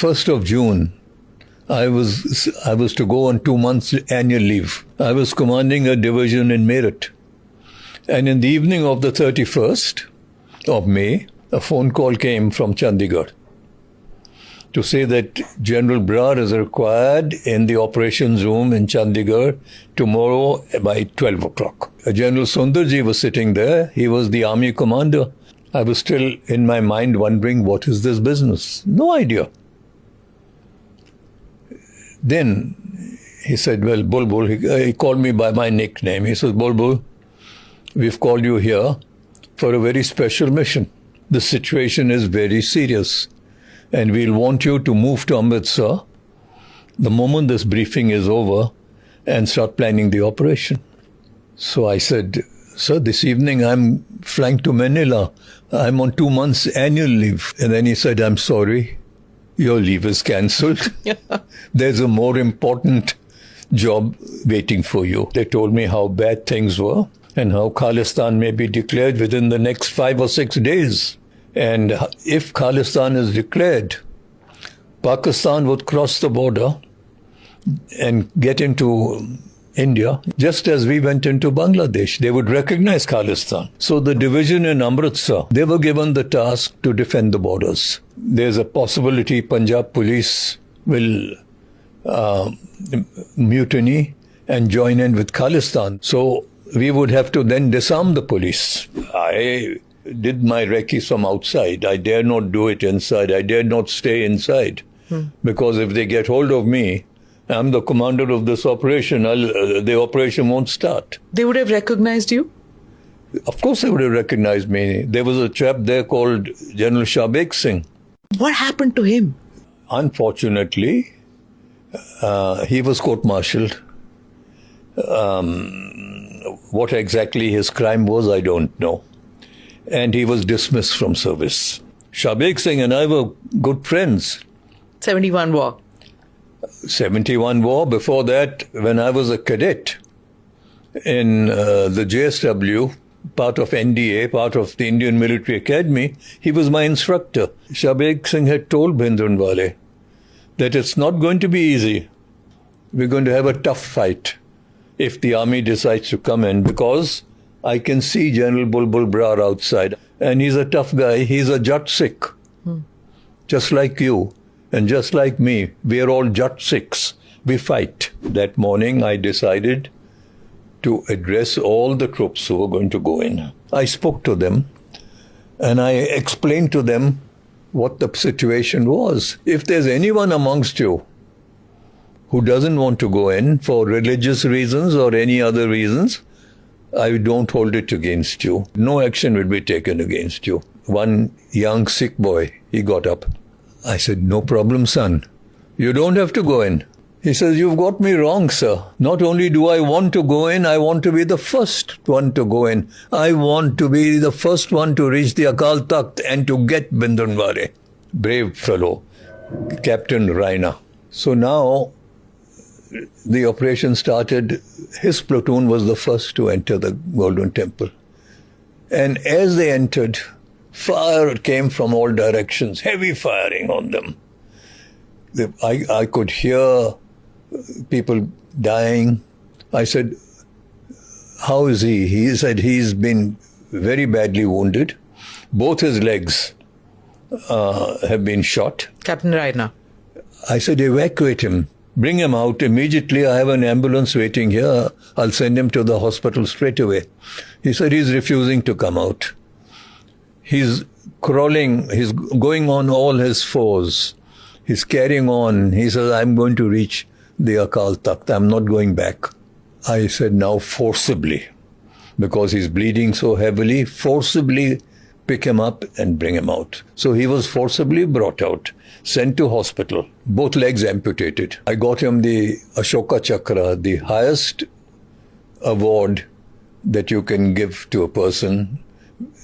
1st of June, I was to go on 2 months annual leave. I was commanding a division in Meerut. And in the evening of the 31st of May, a phone call came from Chandigarh to say that General Brar is required in the operations room in Chandigarh tomorrow by 12 o'clock. General Sundarji was sitting there. He was the army commander. I was still in my mind wondering, what is this business? No idea. Then he said, well, Bulbul, he called me by my nickname. He said, Bulbul, we've called you here for a very special mission. The situation is very serious. And we'll want you to move to Amritsar the moment this briefing is over and start planning the operation. So I said, sir, this evening I'm flying to Manila. I'm on 2 months annual leave. And then he said, I'm sorry, your leave is cancelled. There's a more important job waiting for you. They told me how bad things were and how Khalistan may be declared within the next 5 or 6 days. And if Khalistan is declared, Pakistan would cross the border and get into India, just as we went into Bangladesh. They would recognize Khalistan. So the division in Amritsar, they were given the task to defend the borders. There's a possibility Punjab police will mutiny and join in with Khalistan. So we would have to then disarm the police. I did my recce from outside. I dare not do it inside. I dare not stay inside. Because if they get hold of me, I'm the commander of this operation, the operation won't start. They would have recognized you? Of course they would have recognized me. There was a chap there called Jarnail Singh Singh. What happened to him? Unfortunately, he was court-martialed. What exactly his crime was, I don't know. And he was dismissed from service. Shabik Singh and I were good friends. 71 war. 71 war. Before that, when I was a cadet in the JSW, part of NDA, part of the Indian Military Academy, he was my instructor. Shabik Singh had told Bhindranwale that it's not going to be easy. We're going to have a tough fight if the army decides to come in, because I can see General Bulbul Brar outside. And he's a tough guy. He's a Jat Sikh. Just like you and just like me. We are all Jat Sikhs. We fight. That morning I decided to address all the troops who were going to go in. I spoke to them and I explained to them what the situation was. If there's anyone amongst you who doesn't want to go in for religious reasons or any other reasons, I don't hold it against you. No action will be taken against you. One young Sikh boy, he got up. I said, no problem, son. You don't have to go in. He says, you've got me wrong, sir. Not only do I want to go in, I want to be the first one to go in. I want to be the first one to reach the Akal Takht and to get Bhindranwale. Brave fellow, Captain Raina. So now, the operation started. His platoon was the first to enter the Golden Temple. And as they entered, fire came from all directions, heavy firing on them. I could hear people dying. I said, how is he? He said he's been very badly wounded. Both his legs have been shot. Captain Raina. I said, evacuate him. Bring him out immediately. I have an ambulance waiting here. I'll send him to the hospital straight away. He said he's refusing to come out. He's crawling. He's going on all his fours. He's carrying on. He says, I'm going to reach the Akal Takht. I'm not going back. I said, now forcibly, because he's bleeding so heavily, forcibly pick him up and bring him out. So he was forcibly brought out, sent to hospital, both legs amputated. I got him the Ashoka Chakra, the highest award that you can give to a person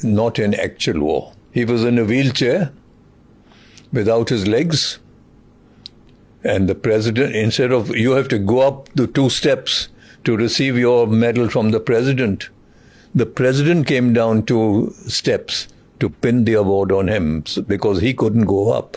not in actual war. He was in a wheelchair without his legs, and the president, instead of, you have to go up the 2 steps to receive your medal from the president came down 2 steps to pin the award on him because he couldn't go up.